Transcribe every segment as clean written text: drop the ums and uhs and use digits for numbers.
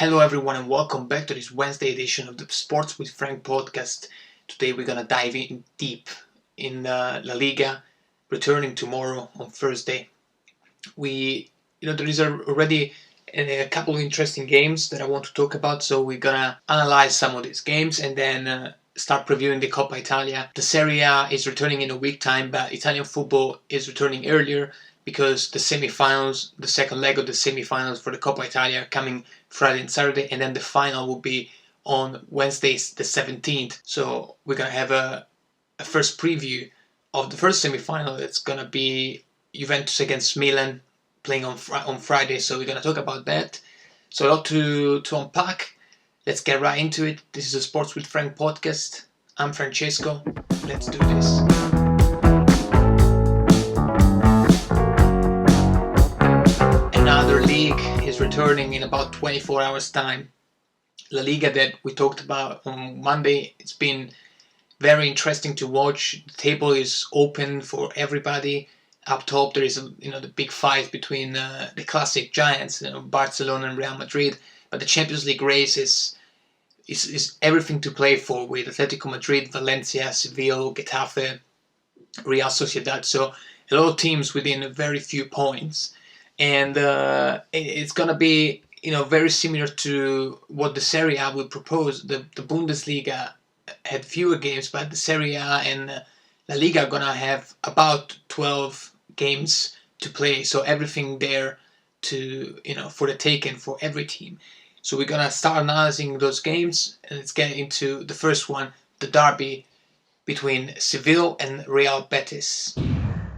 Hello everyone and welcome back to this Wednesday edition of the Sports with Frank podcast. Today we're gonna dive in deep in La Liga, returning tomorrow on Thursday. There is already a couple of interesting games that I want to talk about, so we're gonna analyze some of these games and then start previewing the Coppa Italia. The Serie A is returning in a week time, but Italian football is returning earlier because the semi-finals, the second leg of the semi-finals for the Coppa Italia are coming Friday and Saturday, and then the final will be on Wednesday the 17th. So we're going to have a first preview of the first semi-final. That's going to be Juventus against Milan playing on Friday, so we're going to talk about that. So a lot to unpack. Let's get right into it. This is a Sports with Frank podcast. I'm Francesco. Let's do this. Another league is returning in about 24 hours time. La Liga that we talked about on Monday, it's been very interesting to watch. The table is open for everybody. Up top there is the big fight between the classic giants, Barcelona and Real Madrid. But the Champions League race is everything to play for, with Atletico Madrid, Valencia, Seville, Getafe, Real Sociedad. So a lot of teams within very few points. And it's going to be very similar to what the Serie A will propose. The Bundesliga had fewer games, but the Serie A and La Liga are going to have about 12 games to play. So everything there for the taking for every team. So we're going to start analyzing those games, and let's get into the first one, the derby between Seville and Real Betis.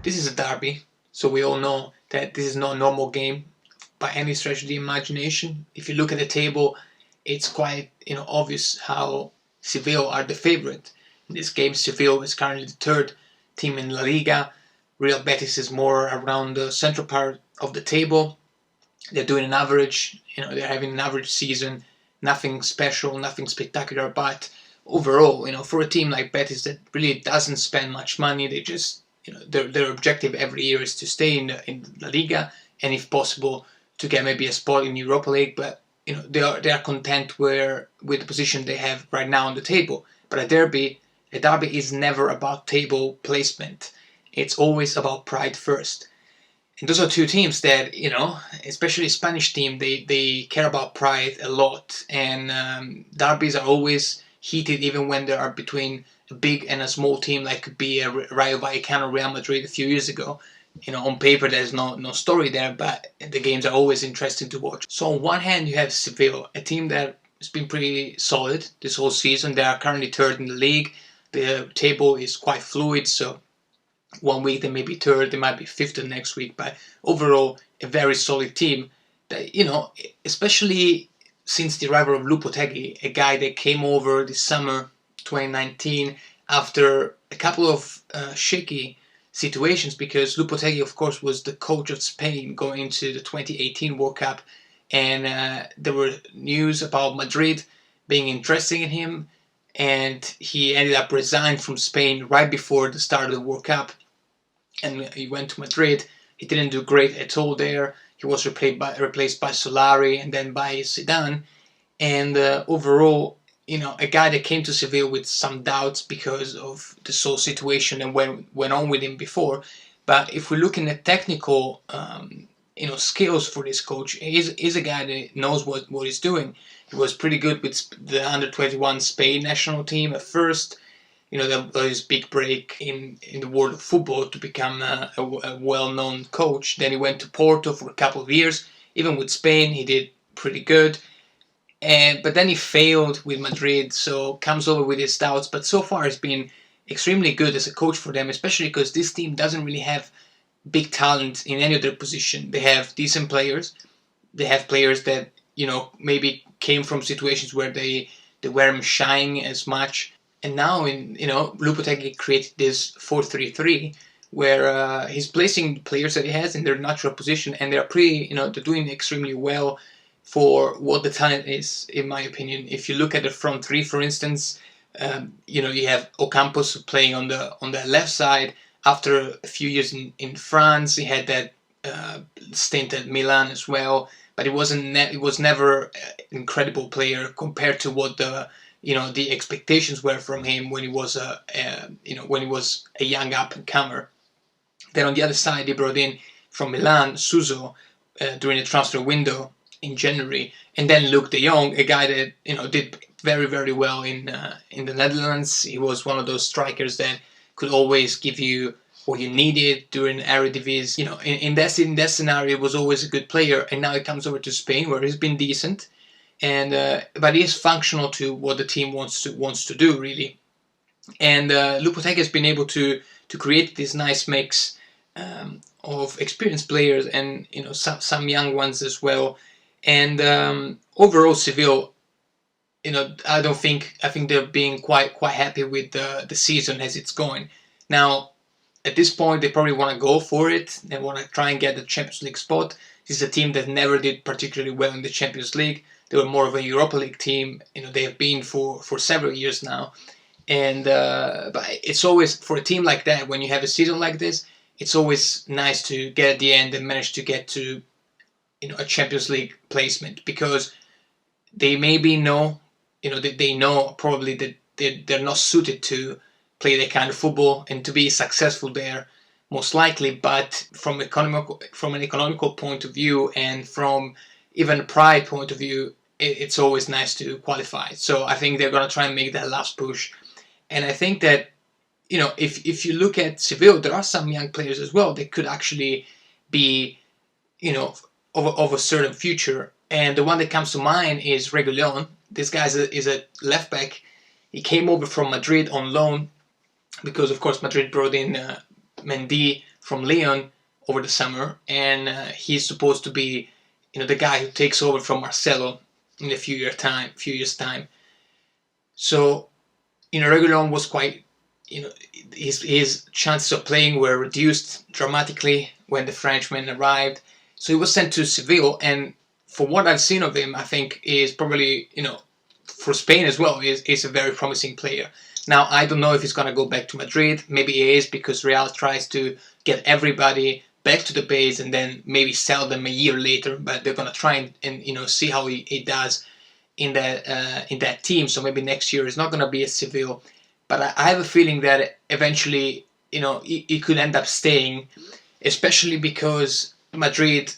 This is a derby, so we all know that this is not a normal game by any stretch of the imagination. If you look at the table, it's quite obvious how Seville are the favorite. In this game, Seville is currently the third team in La Liga. Real Betis is more around the central part of the table. They're doing an average, they're having an average season, nothing special, nothing spectacular, but overall, for a team like Betis that really doesn't spend much money, they just their objective every year is to stay in La Liga, and if possible to get maybe a spot in Europa League. But they are content with the position they have right now on the table. But a derby is never about table placement. It's always about pride first. And those are two teams that especially Spanish team, they care about pride a lot. And derbies are always heated, even when they are between a big and a small team, like could be a Rayo Vallecano, Real Madrid a few years ago. On paper there's no story there, but the games are always interesting to watch. So on one hand you have Seville, a team that has been pretty solid this whole season. They are currently third in the league. The table is quite fluid, so one week they may be third, they might be fifth the next week, but overall a very solid team that, especially since the arrival of Lopetegui, a guy that came over this summer 2019 after a couple of shaky situations, because Lopetegui, of course, was the coach of Spain going into the 2018 World Cup, and there were news about Madrid being interested in him, and he ended up resigning from Spain right before the start of the World Cup, and he went to Madrid. He didn't do great at all there. He was replaced by Solari and then by Zidane, and overall, a guy that came to Seville with some doubts because of the whole situation and went on with him before. But if we're looking at technical, skills for this coach, he's a guy that knows what he's doing. He was pretty good with the under-21 Spain national team at first. That was his big break in the world of football to become a well-known coach. Then he went to Porto for a couple of years. Even with Spain, he did pretty good. But then he failed with Madrid, so comes over with his doubts. But so far he's been extremely good as a coach for them, especially because this team doesn't really have big talent in any of their position. They have decent players. They have players that, maybe came from situations where they weren't shining as much. And now, Lopetegui created this 4-3-3 where he's placing the players that he has in their natural position, and they're they're doing extremely well for what the talent is, in my opinion. If you look at the front three, for instance, you have Ocampos playing on the left side. After a few years in France, he had that stint at Milan as well, but it wasn't. It was never an incredible player compared to what the expectations were from him when he was a young up and comer. Then on the other side, they brought in from Milan Suso during the transfer window in January, and then Luke De Jong, a guy that did very very well in the Netherlands. He was one of those strikers that could always give you what you needed during Eredivisie. In that scenario, he was always a good player, and now he comes over to Spain where he's been decent, and but he is functional to what the team wants to do really. And Lopetegui has been able to create this nice mix of experienced players and some young ones as well. And overall, Seville, I think they're being quite happy with the season as it's going. Now, at this point, they probably want to go for it. They want to try and get the Champions League spot. This is a team that never did particularly well in the Champions League. They were more of a Europa League team. They have been for several years now. And but it's always, for a team like that, when you have a season like this, it's always nice to get at the end and manage to get to a Champions League placement, because they maybe know, they know probably that they're not suited to play that kind of football and to be successful there, most likely. But from an economical point of view and from even a pride point of view, it's always nice to qualify. So I think they're going to try and make that last push. And I think that if you look at Seville, there are some young players as well that could actually be of a certain future. And the one that comes to mind is Reguilón. This guy is a left back. He came over from Madrid on loan, because of course Madrid brought in Mendy from Lyon over the summer, and he's supposed to be the guy who takes over from Marcelo in a few years time. So Reguilón was quite, his chances of playing were reduced dramatically when the Frenchman arrived. So he was sent to Seville, and for what I've seen of him, I think is probably, for Spain as well, is a very promising player. Now, I don't know if he's going to go back to Madrid. Maybe he is, because Real tries to get everybody back to the base and then maybe sell them a year later. But they're going to try and see how he does in that team. So maybe next year is not going to be at Seville. But I have a feeling that eventually, he could end up staying, especially because Madrid,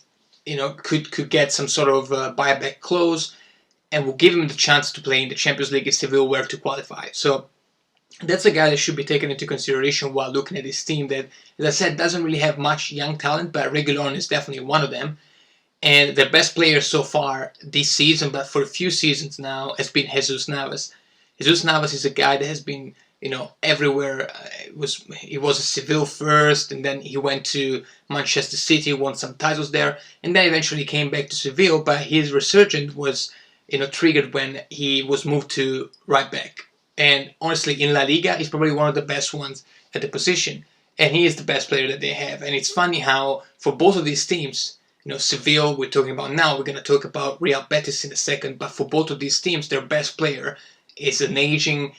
could get some sort of buyback clause and will give him the chance to play in the Champions League if Seville were to qualify. So that's a guy that should be taken into consideration while looking at this team that, as I said, doesn't really have much young talent, but Reguilón is definitely one of them. And their best player so far this season, but for a few seasons now, has been Jesus Navas. Jesus Navas is a guy that has been, everywhere. He was a Seville first, and then he went to Manchester City, won some titles there, and then eventually came back to Seville. But his resurgence was, triggered when he was moved to right back. And honestly, in La Liga, he's probably one of the best ones at the position, and he is the best player that they have. And it's funny how for both of these teams, Seville we're talking about now, we're going to talk about Real Betis in a second, but for both of these teams, their best player is an aging,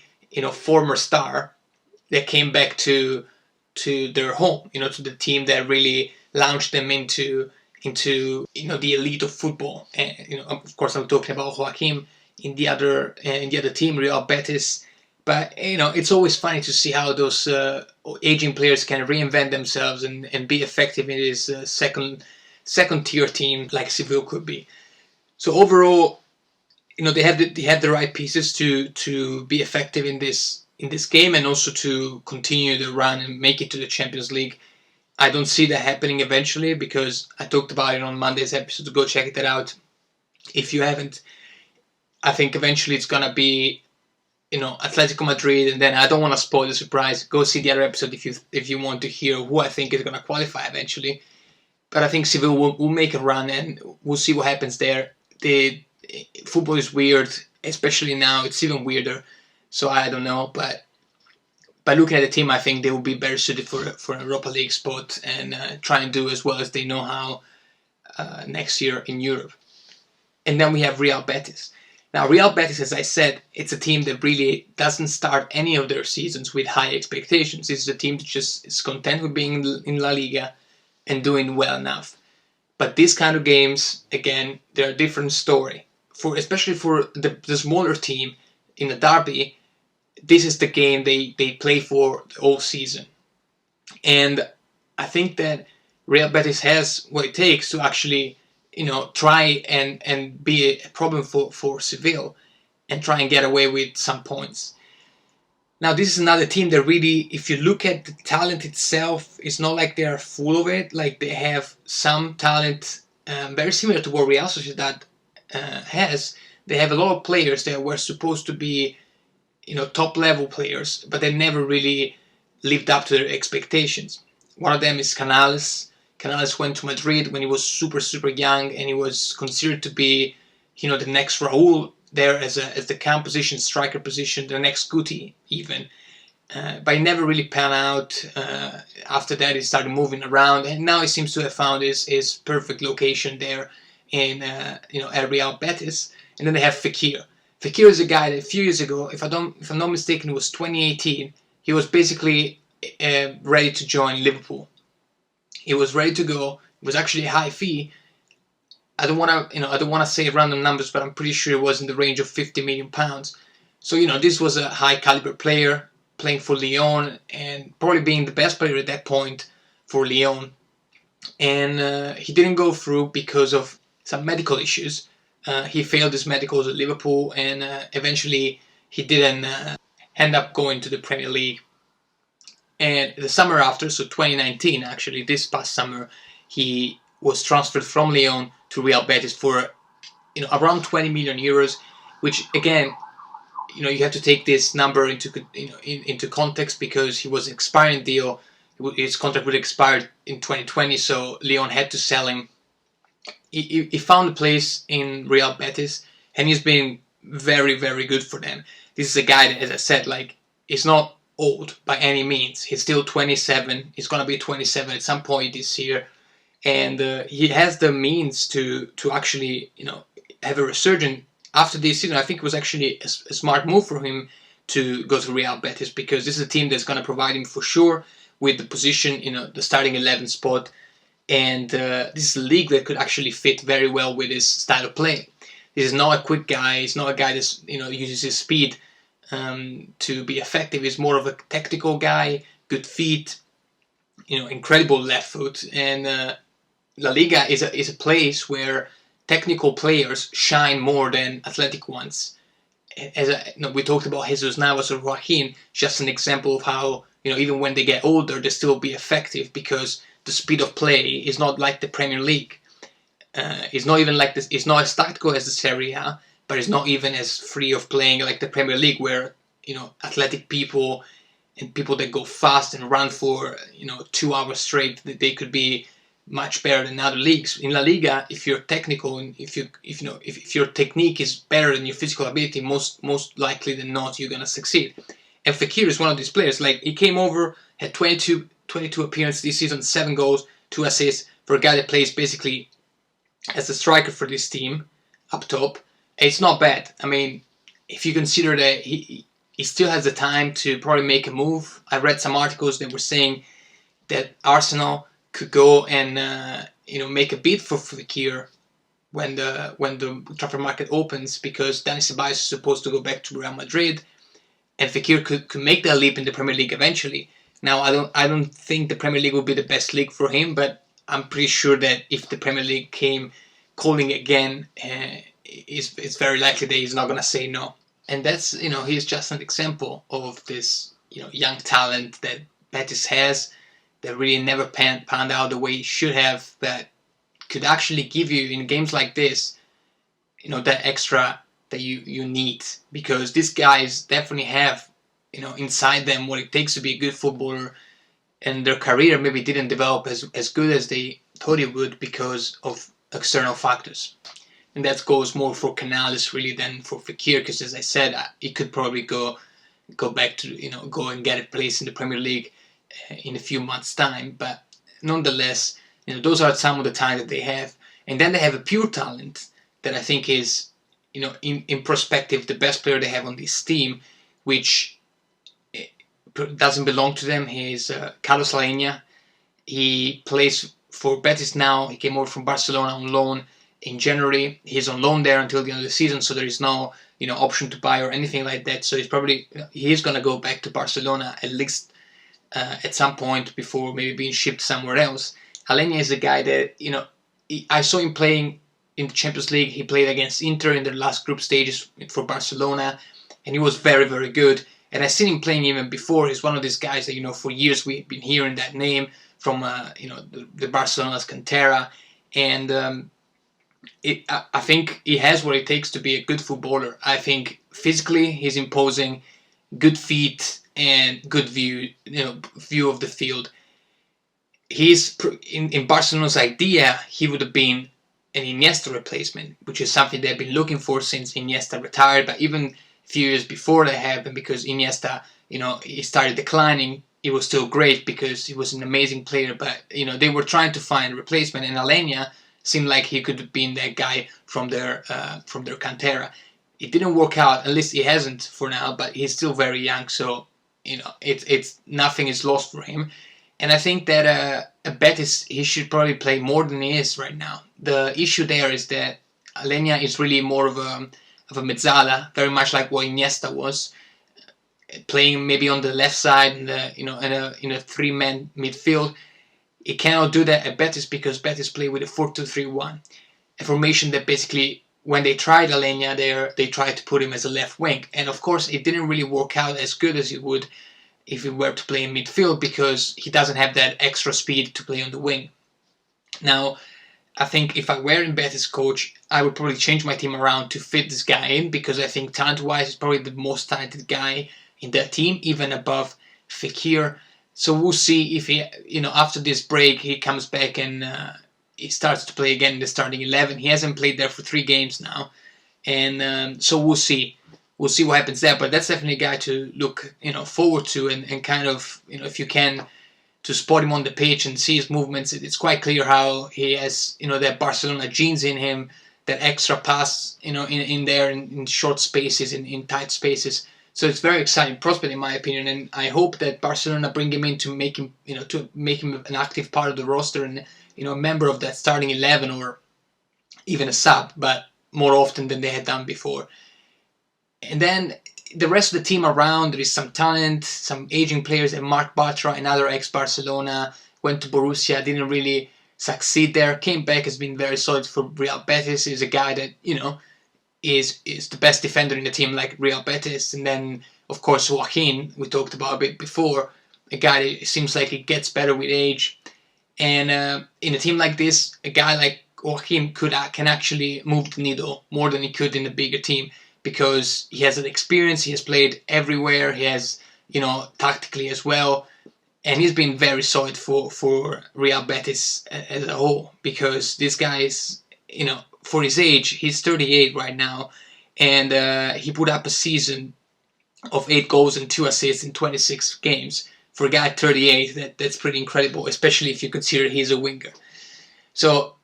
former star that came back to their home, to the team that really launched them into the elite of football. And of course, I'm talking about Joaquim in the other team, Real Betis. But it's always funny to see how those aging players can reinvent themselves and be effective in this second tier team like Seville could be. So overall, they have the right pieces to be effective in this game, and also to continue the run and make it to the Champions League. I don't see that happening eventually, because I talked about it on Monday's episode. Go check that out if you haven't. I think eventually it's gonna be Atletico Madrid, and then I don't want to spoil the surprise. Go see the other episode if you want to hear who I think is gonna qualify eventually. But I think Seville will make a run, and we'll see what happens there. Football is weird, especially now. It's even weirder. So I don't know, but by looking at the team, I think they will be better suited for a Europa League spot and try and do as well as they know how next year in Europe. And then we have Real Betis. Now, Real Betis, as I said, it's a team that really doesn't start any of their seasons with high expectations. It's a team that just is content with being in La Liga, and doing well enough. But these kind of games, again, they're a different story. Especially for the smaller team in a derby, this is the game they play for the whole season. And I think that Real Betis has what it takes to actually, try and be a problem for Seville and try and get away with some points. Now, this is another team that really, if you look at the talent itself, it's not like they are full of it. Like, they have some talent very similar to what Real Sociedad has. They have a lot of players that were supposed to be, top level players, but they never really lived up to their expectations. One of them is Canales. Canales went to Madrid when he was super, super young, and he was considered to be, the next Raúl there as the cam position, striker position, the next Guti even. But he never really panned out. After that, he started moving around, and now he seems to have found his perfect location there in at Real Betis. And then they have Fekir. Fekir is a guy that a few years ago, if I'm not mistaken, it was 2018. He was basically ready to join Liverpool. He was ready to go. It was actually a high fee. I don't want to say random numbers, but I'm pretty sure it was in the range of £50 million. So this was a high caliber player playing for Lyon and probably being the best player at that point for Lyon. And he didn't go through because of some medical issues. He failed his medicals at Liverpool, and eventually he didn't end up going to the Premier League. And the summer after, so 2019 actually, this past summer, he was transferred from Lyon to Real Betis for around 20 million euros, which again, you have to take this number into context because he was an expiring deal. His contract would expire in 2020, so Lyon had to sell him. He found a place in Real Betis, and he's been very, very good for them. This is a guy that, as I said, is not old by any means. He's still 27. He's going to be 27 at some point this year. And he has the means to actually, have a resurgence after this season. I think it was actually a smart move for him to go to Real Betis, because this is a team that's going to provide him for sure with the position, the starting 11 spot. And this is a league that could actually fit very well with his style of play. This is not a quick guy. He's not a guy that uses his speed to be effective. He's more of a tactical guy, good feet, incredible left foot. And La Liga is a place where technical players shine more than athletic ones. As we talked about Jesus Navas or Joaquin, just an example of how even when they get older, they still be effective because the speed of play is not like the Premier League. It's not even like this. It's not as tactical as the Serie A, but it's not even as free of playing like the Premier League, where athletic people and people that go fast and run for 2 hours straight, they could be much better than other leagues. In La Liga, if you're technical and if your technique is better than your physical ability, most likely than not, you're gonna succeed. And Fekir is one of these players. Like, he came over, had 22 appearances this season, 7 goals, 2 assists for a guy that plays basically as a striker for this team up top. And it's not bad. I mean, if you consider that he still has the time to probably make a move. I read some articles that were saying that Arsenal could go and make a bid for Fekir when the transfer market opens, because Dani Ceballos is supposed to go back to Real Madrid, and Fekir could make that leap in the Premier League eventually. Now, I don't think the Premier League would be the best league for him, but I'm pretty sure that if the Premier League came calling again, it's very likely that he's not gonna say no. And that's he's just an example of this young talent that Betis has, that really never panned out the way he should have, that could actually give you in games like this, that extra that you need, because these guys definitely have inside them what it takes to be a good footballer, and their career maybe didn't develop as good as they thought it would because of external factors. And that goes more for Canales really than for Fekir, because as I said, he could probably go back to go and get a place in the Premier League in a few months' time. But nonetheless, those are some of the talent that they have. And then they have a pure talent that I think is in perspective the best player they have on this team, which doesn't belong to them. He's Carlos Lainha. He plays for Betis now. He came over from Barcelona on loan in January. He's on loan there until the end of the season, so there is no option to buy or anything like that. So he's gonna go back to Barcelona at least at some point before maybe being shipped somewhere else. Aleñá is a guy that I saw him playing in the Champions League. He played against Inter in the last group stages for Barcelona, and he was very, very good. And I've seen him playing even before. He's one of these guys that for years we've been hearing that name from the Barcelona's Cantera, and I think he has what it takes to be a good footballer. I think physically he's imposing, good feet and good view of the field. He's in Barcelona's idea. He would have been an Iniesta replacement, which is something they've been looking for since Iniesta retired. But even a few years before that happened, because Iniesta, he started declining, he was still great because he was an amazing player. But they were trying to find a replacement, and Aleñá seemed like he could have been that guy from their Cantera. It didn't work out, at least he hasn't for now. But he's still very young, so it's nothing is lost for him. And I think that at Betis, he should probably play more than he is right now. The issue there is that Aleñá is really more of a mezzala, very much like what Iniesta was, playing maybe on the left side in a three-man midfield. He cannot do that at Betis because Betis play with a 4-2-3-1, a formation that basically, when they tried Aleñá there, they tried to put him as a left wing. And of course, it didn't really work out as good as it would if he were to play in midfield, because he doesn't have that extra speed to play on the wing. Now, I think if I were in Betis coach, I would probably change my team around to fit this guy in, because I think talent-wise he's probably the most talented guy in that team, even above Fekir. So we'll see if he, after this break, he comes back and he starts to play again in the starting 11. He hasn't played there for 3 games now, and so we'll see. We'll see what happens there, but that's definitely a guy to look, forward to, and kind of, if you can, to spot him on the pitch and see his movements. It's quite clear how he has, that Barcelona genes in him, that extra pass, in there in short spaces, in tight spaces. So it's very exciting prospect in my opinion, and I hope that Barcelona bring him in to make him, an active part of the roster and, a member of that starting 11 or even a sub, but more often than they had done before. And then the rest of the team around, there is some talent, some aging players, and Marc Bartra, another ex-Barcelona, went to Borussia, didn't really succeed there, came back, has been very solid for Real Betis, is a guy that, is the best defender in the team, like Real Betis. And then, of course, Joaquin, we talked about a bit before, a guy that seems like he gets better with age. And in a team like this, a guy like Joaquin can actually move the needle more than he could in a bigger team, because he has an experience, he has played everywhere, he has, tactically as well, and he's been very solid for Real Betis as a whole, because this guy is, for his age, he's 38 right now, and he put up a season of 8 goals and 2 assists in 26 games. For a guy at 38, that's pretty incredible, especially if you consider he's a winger. So,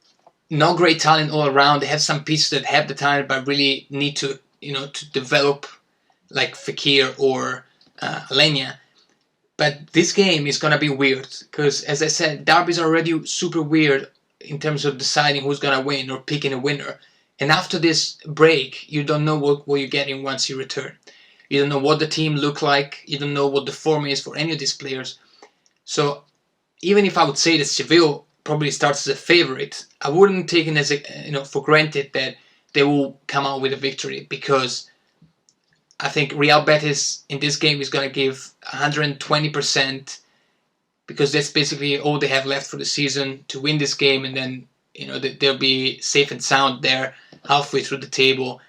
no great talent all around. They have some pieces that have the talent, but really need to to develop, like Fekir or Aleñá. But this game is going to be weird, because, as I said, derbies are already super weird in terms of deciding who's going to win or picking a winner. And after this break, you don't know what you're getting once you return. You don't know what the team look like. You don't know what the form is for any of these players. So even if I would say that Seville probably starts as a favorite, I wouldn't take it as for granted that they will come out with a victory, because I think Real Betis in this game is going to give 120%, because that's basically all they have left for the season to win this game, and then they'll be safe and sound there halfway through the table.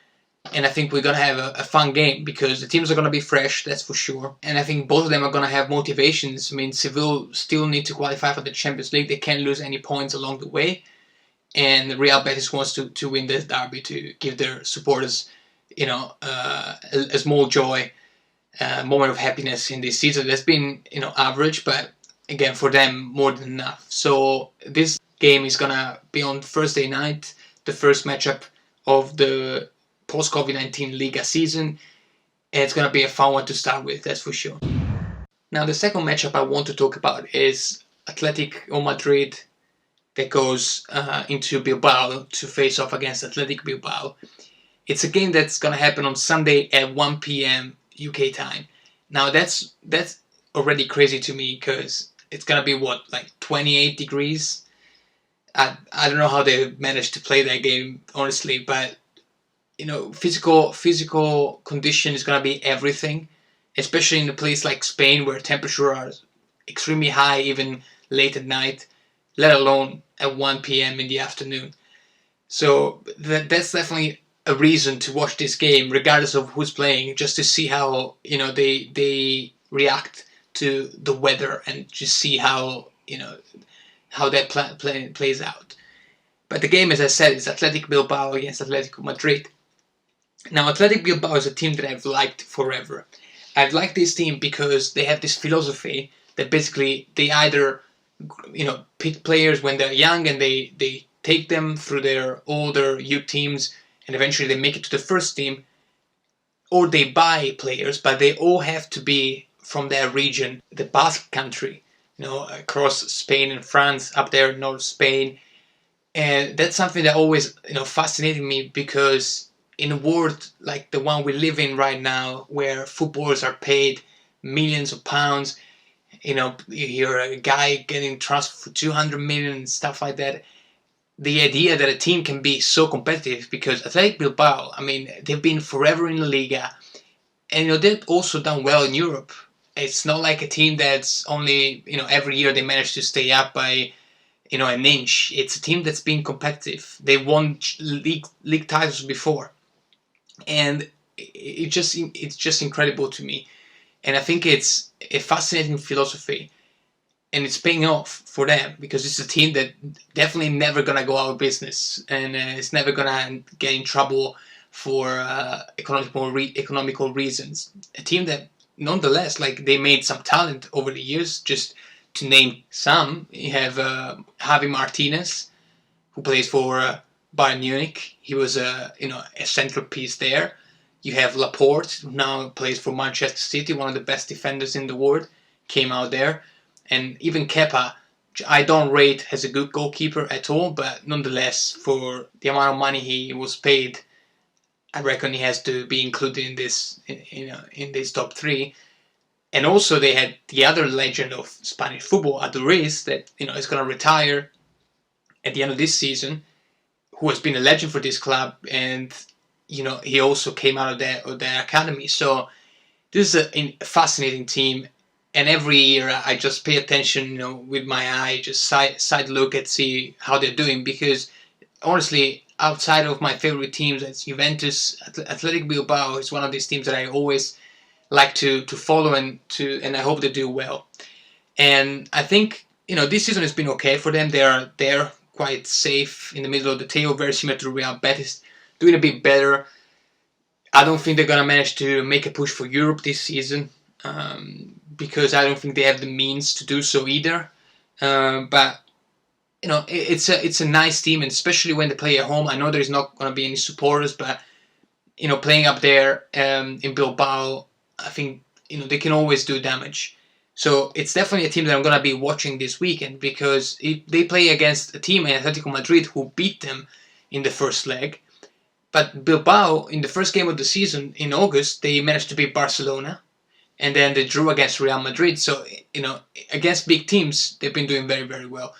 And I think we're going to have a fun game, because the teams are going to be fresh, that's for sure. And I think both of them are going to have motivations. I mean, Seville still need to qualify for the Champions League. They can't lose any points along the way. And Real Betis wants to win this derby to give their supporters, a small joy, a moment of happiness in this season. That's been, average, but again, for them, more than enough. So this game is going to be on Thursday night, the first matchup of the post-COVID-19 Liga season. And it's going to be a fun one to start with, that's for sure. Now, the second matchup I want to talk about is Atletico Madrid that goes into Bilbao to face off against Athletic Bilbao. It's a game that's gonna happen on Sunday at 1 p.m. UK time. Now that's already crazy to me because it's gonna be what, like 28 degrees. I don't know how they managed to play that game, honestly, but physical condition is gonna be everything, especially in a place like Spain where temperatures are extremely high even late at night, let alone at 1 p.m. in the afternoon. So that's definitely a reason to watch this game, regardless of who's playing, just to see how they react to the weather and just see how that plays out. But the game, as I said, is Athletic Bilbao against Atletico Madrid. Now, Athletic Bilbao is a team that I've liked forever. I've liked this team because they have this philosophy that basically they either pick players when they're young and they take them through their older youth teams and eventually they make it to the first team, or they buy players, but they all have to be from their region, the Basque country, across Spain and France, up there in North Spain. And that's something that always fascinated me, because in a world like the one we live in right now, where footballers are paid millions of pounds, you hear a guy getting transferred for 200 million and stuff like that. The idea that a team can be so competitive, because Athletic Bilbao, I mean, they've been forever in the Liga, and they've also done well in Europe. It's not like a team that's only every year they manage to stay up by an inch. It's a team that's been competitive. They won league titles before, and it's just incredible to me. And I think it's a fascinating philosophy, and it's paying off for them, because it's a team that definitely never gonna go out of business, and it's never gonna get in trouble for economical reasons. A team that, nonetheless, like, they made some talent over the years. Just to name some, you have Javi Martinez, who plays for Bayern Munich. He was a central piece there. You have Laporte, who now plays for Manchester City, one of the best defenders in the world, came out there. And even Kepa, which I don't rate as a good goalkeeper at all, but nonetheless, for the amount of money he was paid, I reckon he has to be included in this top three. And also they had the other legend of Spanish football, Aduriz, that is going to retire at the end of this season, who has been a legend for this club, and he also came out of their academy. So this is a fascinating team, and every year I just pay attention, with my eye, just side look at see how they're doing, because honestly, outside of my favorite teams, it's Juventus, Athletic Bilbao is one of these teams that I always like to follow and I hope they do well. And I think this season has been okay for them. They're quite safe in the middle of the table, very similar to Real Betis, doing a bit better. I don't think they're gonna manage to make a push for Europe this season, because I don't think they have the means to do so either. But it's a nice team, and especially when they play at home. I know there's not gonna be any supporters, but playing up there in Bilbao, I think they can always do damage. So it's definitely a team that I'm going to be watching this weekend, because they play against a team in Atletico Madrid who beat them in the first leg. But Bilbao, in the first game of the season in August, they managed to beat Barcelona, and then they drew against Real Madrid. So against big teams, they've been doing very, very well.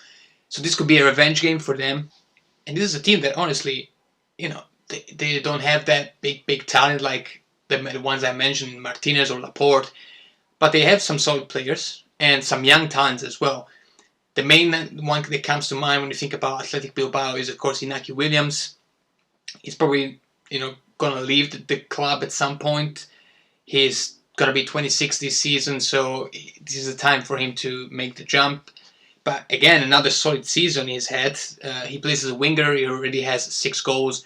So this could be a revenge game for them. And this is a team that, honestly, they don't have that big talent like the ones I mentioned, Martinez or Laporte, but they have some solid players and some young talents as well. The main one that comes to mind when you think about Athletic Bilbao is, of course, Inaki Williams. He's probably gonna leave the club at some point. He's gonna be 26 this season, so this is the time for him to make the jump. But again, another solid season he's had. He plays as a winger. He already has 6 goals.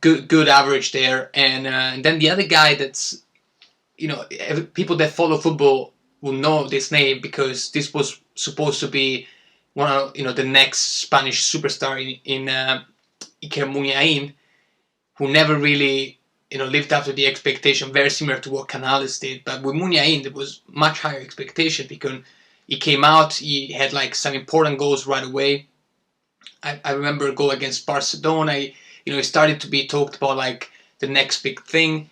Good average there. And then the other guy that's, people that follow football will know this name, because this was supposed to be one of the next Spanish superstar in Iker Muniain, who never really lived up to the expectation. Very similar to what Canales did, but with Muniain there was much higher expectation, he came out, he had like some important goals right away. I remember a goal against Barcelona. He started to be talked about like the next big thing,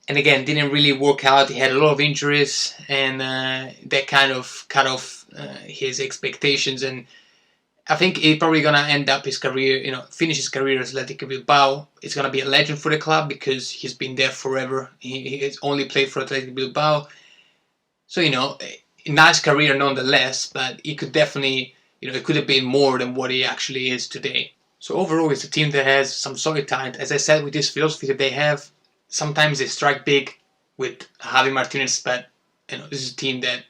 and again didn't really work out. He had a lot of injuries, and that kind of cut off his expectations. And I think he's probably gonna end up his career, finish his career as Atletico Bilbao. It's gonna be a legend for the club because he's been there forever. He has only played for Athletic Bilbao, so a nice career nonetheless. But he could definitely, it could have been more than what he actually is today. So overall, it's a team that has some solid talent. As I said, with this philosophy that they have, sometimes they strike big with Javi Martinez, but this is a team that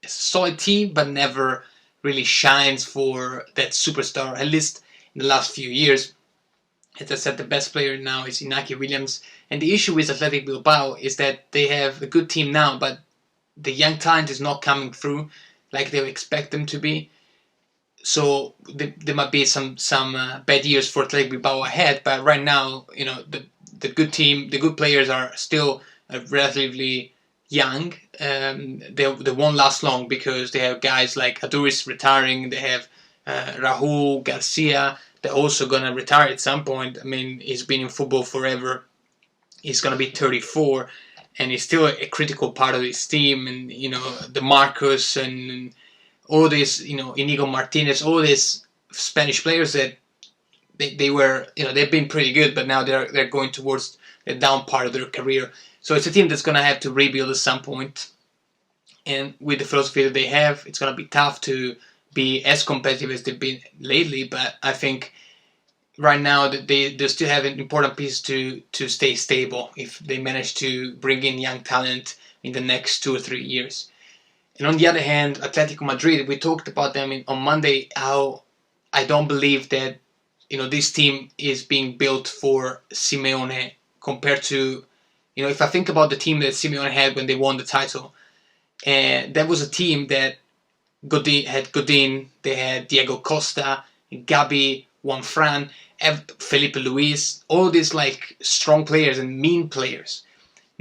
is a solid team, but never really shines for that superstar, at least in the last few years. As I said, the best player now is Iñaki Williams. And the issue with Athletic Bilbao is that they have a good team now, but the young talent is not coming through like they expect them to be. So there might be some bad years for Athletic Bilbao ahead, but right now, the good team, the good players are still relatively young. They won't last long because they have guys like Aduriz retiring. They have Rahul Garcia. They're also gonna retire at some point. I mean, he's been in football forever. He's gonna be 34, and he's still a critical part of this team. And the Marcos and all these, Inigo Martinez, all these Spanish players that they were, they've been pretty good, but now they're going towards the down part of their career. So it's a team that's gonna have to rebuild at some point. And with the philosophy that they have, it's gonna be tough to be as competitive as they've been lately. But I think right now that they still have an important piece to stay stable if they manage to bring in young talent in the next 2 or 3 years. And on the other hand, Atletico Madrid, we talked about them on Monday, how I don't believe that this team is being built for Simeone compared to, if I think about the team that Simeone had when they won the title, and that was a team that had Godin, they had Diego Costa, Gabi, Juan Fran, Felipe Luis, all these like strong players and mean players.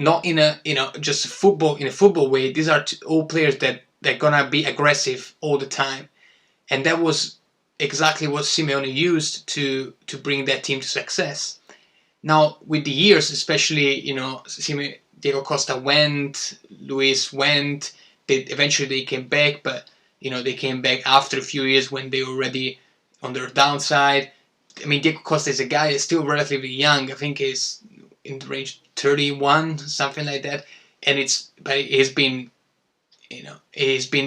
Not in a just in a football way. These are all players that they're gonna be aggressive all the time, and that was exactly what Simeone used to bring that team to success. Now with the years, especially Diego Costa went, Luis went. Eventually they came back, but they came back after a few years when they were already on their downside. I mean, Diego Costa is a guy that's still relatively young. I think he's in the range 31, something like that, and he's been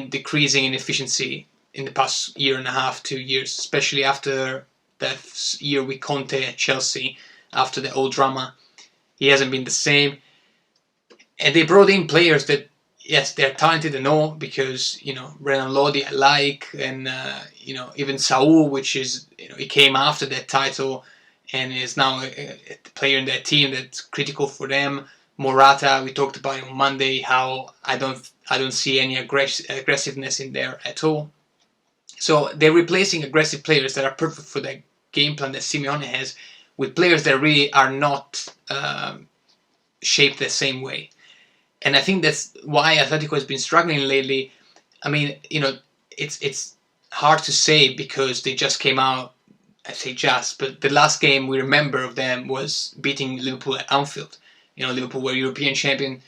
decreasing in efficiency in the past year and a half, 2 years, especially after that year with Conte at Chelsea. After the old drama, he hasn't been the same. And they brought in players that, yes, they're talented and all, because Renan Lodi I like, and even Saul, which is he came after that title and is now a player in that team that's critical for them. Morata, we talked about on Monday, how I don't see any aggressiveness in there at all. So they're replacing aggressive players that are perfect for the game plan that Simeone has with players that really are not shaped the same way. And I think that's why Atletico has been struggling lately. I mean, it's hard to say because they just came out. I say just, but the last game we remember of them was beating Liverpool at Anfield. Liverpool were European champion,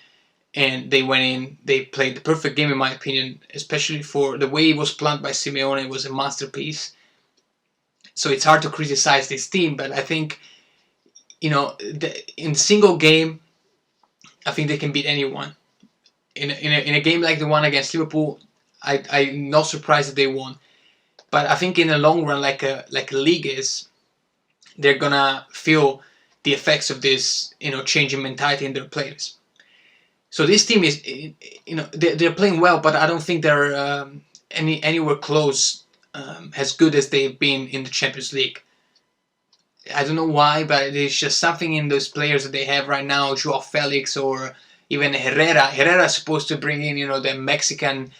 and they went in. They played the perfect game, in my opinion, especially for the way it was planned by Simeone. It was a masterpiece. So it's hard to criticize this team, but I think, in single game, I think they can beat anyone. In a game like the one against Liverpool, I'm not surprised that they won. But I think in the long run, like a league is, they're gonna feel the effects of this, changing mentality in their players. So this team is, they're playing well, but I don't think they're anywhere close as good as they've been in the Champions League. I don't know why, but there's just something in those players that they have right now, Joao Felix or even Herrera. Herrera is supposed to bring in, the Mexican,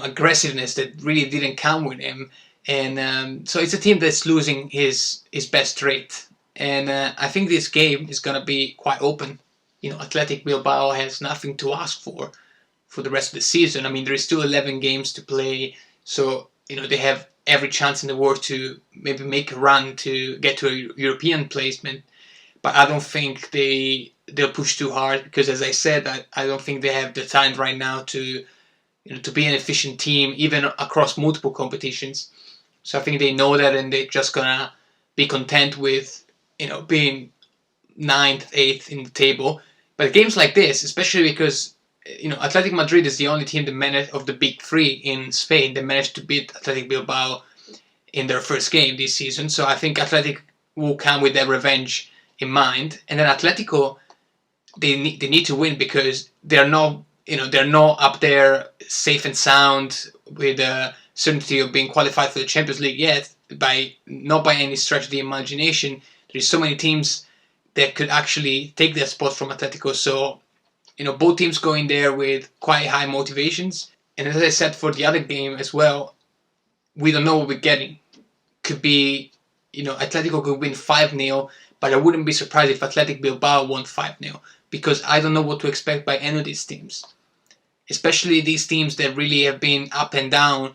aggressiveness that really didn't come with him. And so it's a team that's losing his best trait. And I think this game is going to be quite open. Athletic Bilbao has nothing to ask for. for the rest of the season. I mean, there is still 11 games to play, so they have every chance in the world to maybe make a run to get to a European placement. But I don't think they'll push too hard because, as I said, I don't think they have the talent right now to to be an efficient team even across multiple competitions. So I think they know that, and they're just gonna be content with being ninth, eighth in the table. But games like this, especially because Athletic Madrid is the only team that managed of the big three in Spain that managed to beat Athletic Bilbao in their first game this season. So I think Athletic will come with their revenge in mind, and then Atletico they need to win because they're not up there safe and sound with the certainty of being qualified for the Champions League yet, not by any stretch of the imagination. There's so many teams that could actually take their spot from Atletico. So both teams go in there with quite high motivations. And as I said for the other game as well, we don't know what we're getting. Could be Atletico could win 5-0, but I wouldn't be surprised if Athletic Bilbao won 5-0 because I don't know what to expect by any of these teams. Especially these teams that really have been up and down.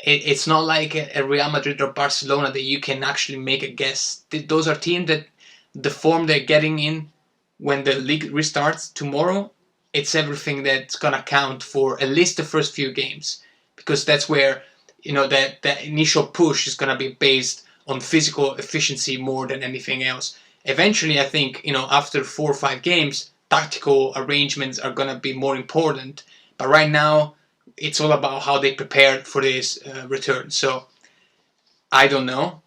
It's not like a Real Madrid or Barcelona that you can actually make a guess. Those are teams that the form they're getting in when the league restarts tomorrow, it's everything that's going to count for at least the first few games. Because that's where, that initial push is going to be based on physical efficiency more than anything else. Eventually, I think, after 4 or 5 games, tactical arrangements are going to be more important. But right now, it's all about how they prepared for this return. So, I don't know.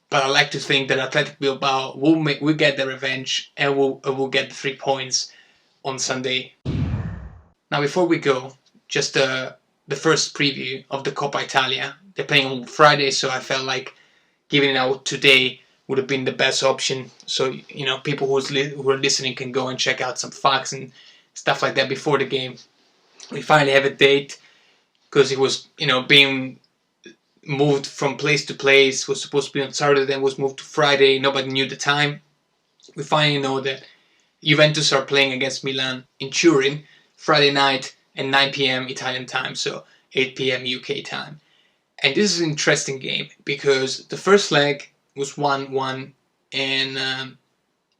But I like to think that Athletic Bilbao will get their revenge and will get the 3 points on Sunday. Now, before we go, just the first preview of the Coppa Italia. They're playing on Friday, so I felt like giving it out today would have been the best option. So, people who are listening can go and check out some facts and stuff like that before the game. We finally have a date because it was, being moved from place to place. It was supposed to be on Saturday, then was moved to Friday. Nobody knew the time. We finally know that Juventus are playing against Milan in Turin Friday night at 9 p.m. Italian time, so 8 p.m. UK time. And this is an interesting game because the first leg was 1-1, and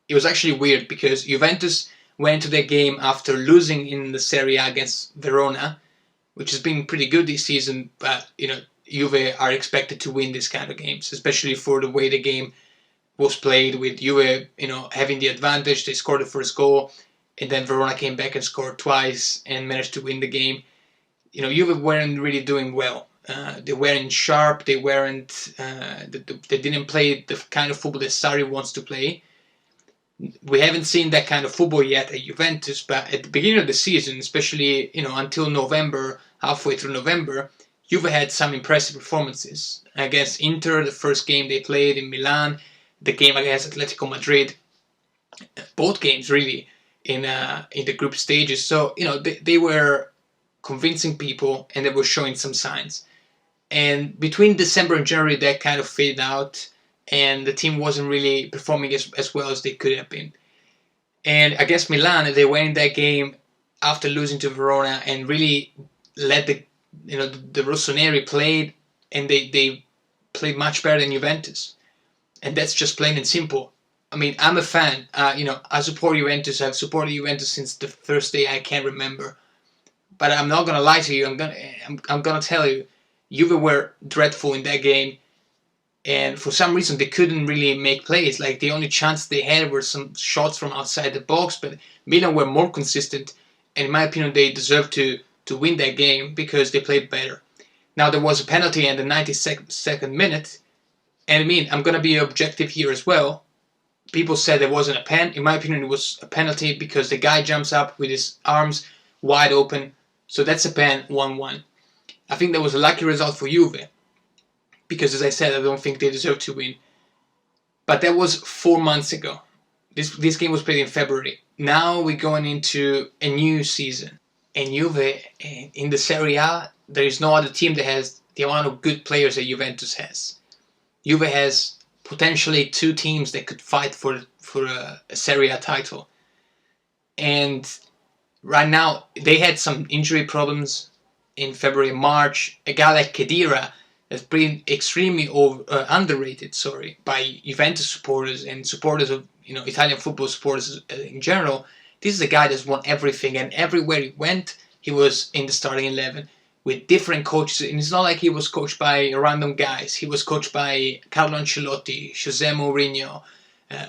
it was actually weird because Juventus went into their game after losing in the Serie A against Verona, which has been pretty good this season, but Juve are expected to win this kind of games, especially for the way the game was played with Juve, having the advantage. They scored the first goal, and then Verona came back and scored twice and managed to win the game. Juve weren't really doing well. They weren't sharp. They weren't. They didn't play the kind of football that Sarri wants to play. We haven't seen that kind of football yet at Juventus, but at the beginning of the season, especially until November, halfway through November, Juve had some impressive performances against Inter, the first game they played in Milan, the game against Atletico Madrid, both games really in the group stages. So they were convincing people and they were showing some signs. And between December and January, that kind of faded out, and the team wasn't really performing as well as they could have been. And against Milan, they went in that game after losing to Verona and really let the Rossoneri played, and they played much better than Juventus. And that's just plain and simple. I mean, I'm a fan. I support Juventus. I've supported Juventus since the first day I can remember. But I'm not gonna lie to you. I'm gonna tell you, Juve were dreadful in that game, and for some reason they couldn't really make plays. Like the only chance they had were some shots from outside the box. But Milan were more consistent, and in my opinion, they deserved to win that game because they played better. Now there was a penalty in the 92nd minute, and I mean, I'm gonna be objective here as well. People said it wasn't a pen. In my opinion, it was a penalty because the guy jumps up with his arms wide open. So that's a pen, 1-1. I think that was a lucky result for Juve because, as I said, I don't think they deserve to win. But that was 4 months ago. This game was played in February. Now we're going into a new season. And Juve, in the Serie A, there is no other team that has the amount of good players that Juventus has. Juve has potentially 2 teams that could fight for a Serie A title. And Right now, they had some injury problems in February and March. A guy like Khedira has been extremely underrated, by Juventus supporters and supporters of Italian football supporters in general. This is a guy that's won everything, and everywhere he went, he was in the starting 11 with different coaches. And it's not like he was coached by random guys. He was coached by Carlo Ancelotti, Jose Mourinho, uh,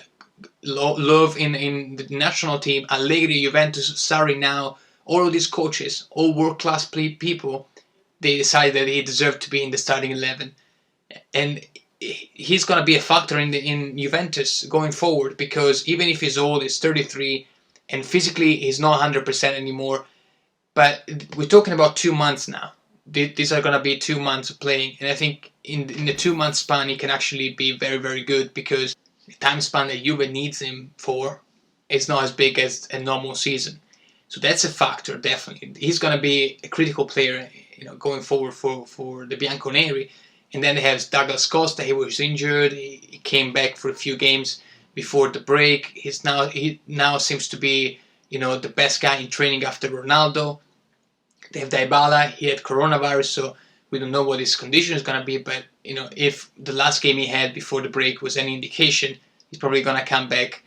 Love in the national team, Allegri, Juventus, Sarri now. All of these coaches, all world-class people, they decided that he deserved to be in the starting 11. And he's going to be a factor in Juventus going forward, because even if he's old, he's 33, and physically he's not 100% anymore. But we're talking about 2 months now. These are going to be 2 months of playing, and I think in the 2 month span he can actually be very, very good, because the time span that Juve needs him for is not as big as a normal season. So that's a factor, definitely. He's going to be a critical player, going forward for the Bianconeri. And then they have Douglas Costa. He was injured. He came back for a few games before the break. He now seems to be, the best guy in training after Ronaldo. They have Dybala. He had coronavirus, so we don't know what his condition is going to be. But if the last game he had before the break was any indication, he's probably going to come back,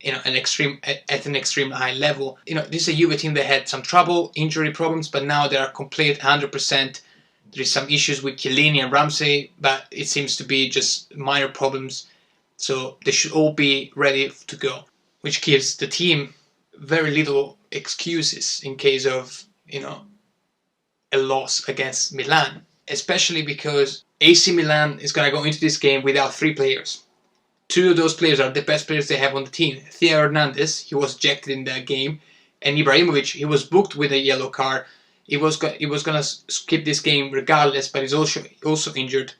at an extreme high level. This is a Juve team that had some trouble, injury problems, but now they are complete 100%. There is some issues with Chiellini and Ramsey, but it seems to be just minor problems. So they should all be ready to go, which gives the team very little excuses in case of, a loss against Milan, especially because AC Milan is going to go into this game without 3 players. 2 of those players are the best players they have on the team. Theo Hernandez, he was ejected in that game, and Ibrahimovic, he was booked with a yellow card. He was going to skip this game regardless, but he's also injured,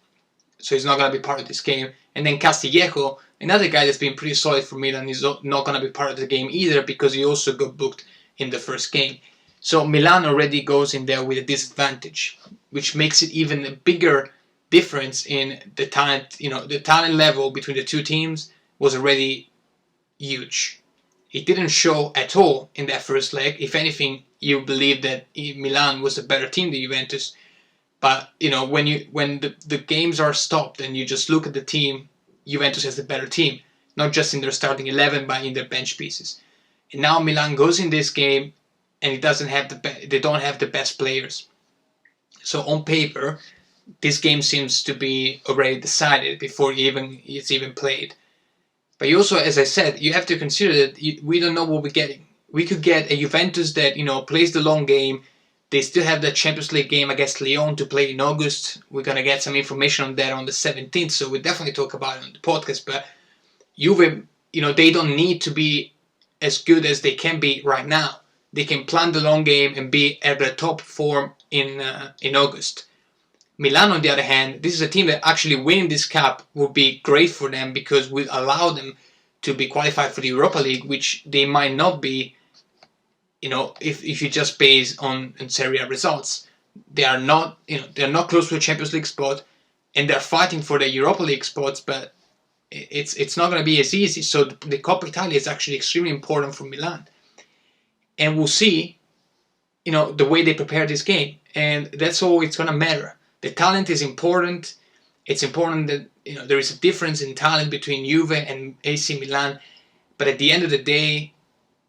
so he's not going to be part of this game. And then Castillejo, another guy that's been pretty solid for Milan, is not going to be part of the game either, because he also got booked in the first game. So Milan already goes in there with a disadvantage, which makes it even a bigger difference in the talent. The talent level between the two teams was already huge. It didn't show at all in that first leg. If anything, you believe that Milan was a better team than Juventus. But when the games are stopped and you just look at the team, Juventus has the better team, not just in their starting 11, but in their bench pieces. And now Milan goes in this game, and they don't have the best players. So on paper, this game seems to be already decided before it's even played. But you also, as I said, you have to consider that we don't know what we're getting. We could get a Juventus that plays the long game. They still have the Champions League game against Lyon to play in August. We're gonna get some information on that on the 17th, so we'll definitely talk about it on the podcast. But Juve, they don't need to be as good as they can be right now. They can plan the long game and be at their top form in August. Milan, on the other hand, this is a team that actually winning this cup would be great for them, because it would allow them to be qualified for the Europa League, which they might not be, if you just base on Serie A results. They are not, they're not close to a Champions League spot, and they're fighting for the Europa League spots, but it's not going to be as easy. So the Coppa Italia is actually extremely important for Milan. And we'll see, the way they prepare this game. And that's all it's going to matter. The talent is important. It's important that, there is a difference in talent between Juve and AC Milan. But at the end of the day,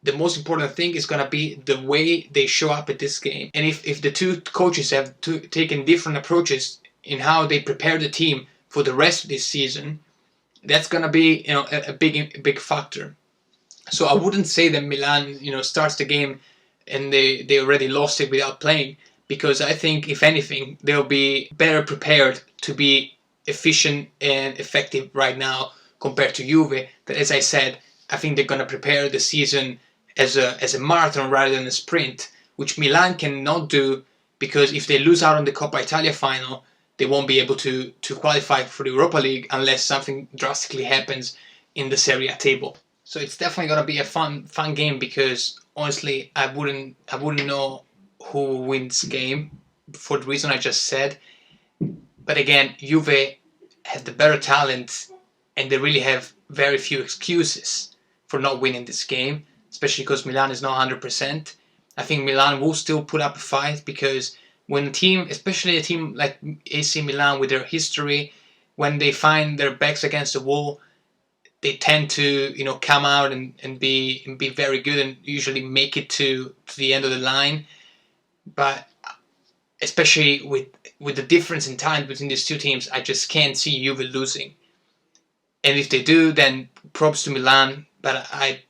the most important thing is going to be the way they show up at this game. And if the two coaches have taken different approaches in how they prepare the team for the rest of this season, that's going to be, a big factor. So I wouldn't say that Milan, starts the game and they already lost it without playing, because I think, if anything, they'll be better prepared to be efficient and effective right now compared to Juve. That, as I said, I think they're going to prepare the season as a marathon rather than a sprint, which Milan cannot do, because if they lose out on the Coppa Italia final, they won't be able to qualify for the Europa League unless something drastically happens in the Serie A table. So it's definitely gonna be a fun game, because honestly, I wouldn't know who will win this game for the reason I just said. But again, Juve has the better talent, and they really have very few excuses for not winning this game, especially because Milan is not 100%. I think Milan will still put up a fight, because when a team, especially a team like AC Milan with their history, when they find their backs against the wall, they tend to come out and be very good and usually make it to the end of the line. But especially with the difference in talent between these two teams, I just can't see Juve losing. And if they do, then props to Milan. But I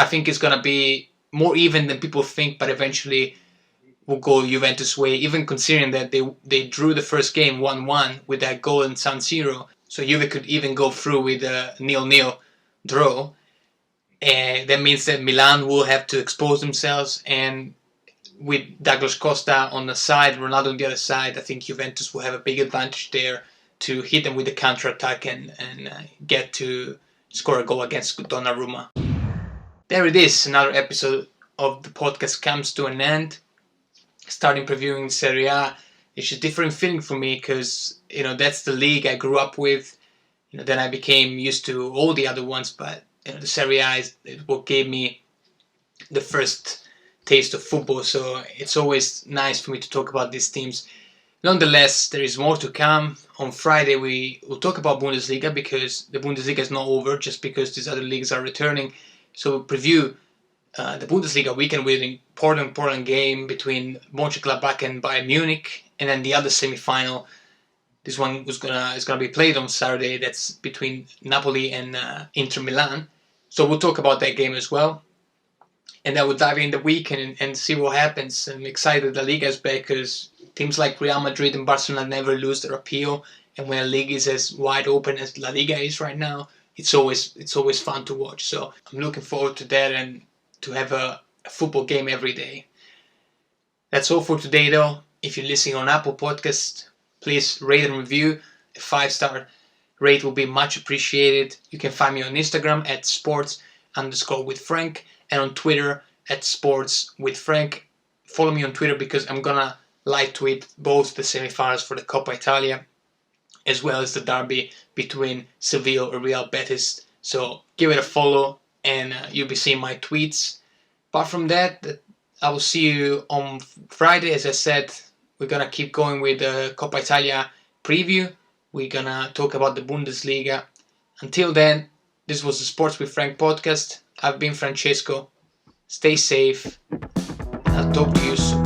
think it's gonna be more even than people think. But eventually, will go Juventus' way. Even considering that they drew the first game 1-1 with that goal in San Siro, so Juve could even go through with a 0-0 draw. And that means that Milan will have to expose themselves, and with Douglas Costa on the side, Ronaldo on the other side, I think Juventus will have a big advantage there to hit them with the counter-attack and get to score a goal against Donnarumma. There it is, another episode of the podcast comes to an end. Starting previewing Serie A, it's a different feeling for me, because that's the league I grew up with. Then I became used to all the other ones, but the Serie A is what gave me the first taste of football, so it's always nice for me to talk about these teams. Nonetheless, there is more to come. On Friday we will talk about Bundesliga, because the Bundesliga is not over just because these other leagues are returning. So we'll preview the Bundesliga weekend with an important game between Mönchengladbach and Bayern Munich, and then the other semi-final. This one is gonna be played on Saturday. That's between Napoli and Inter Milan. So we'll talk about that game as well. And then we'll dive in the weekend and see what happens. I'm excited that La Liga is back, because teams like Real Madrid and Barcelona never lose their appeal. And when a league is as wide open as La Liga is right now, it's always fun to watch. So I'm looking forward to that and to have a football game every day. That's all for today, though. If you're listening on Apple Podcasts, please rate and review. A 5-star rate will be much appreciated. You can find me on Instagram at sports_with_Frank and on Twitter at sports_with_Frank. Follow me on Twitter, because I'm gonna live tweet both the semi-finals for the Coppa Italia as well as the derby between Seville and Real Betis. So give it a follow and you'll be seeing my tweets. Apart from that, I will see you on Friday. As I said, we're gonna keep going with the Coppa Italia preview. We're gonna talk about the Bundesliga. Until then, this was the Sports with Frank podcast. I've been Francesco. Stay safe, and I'll talk to you soon.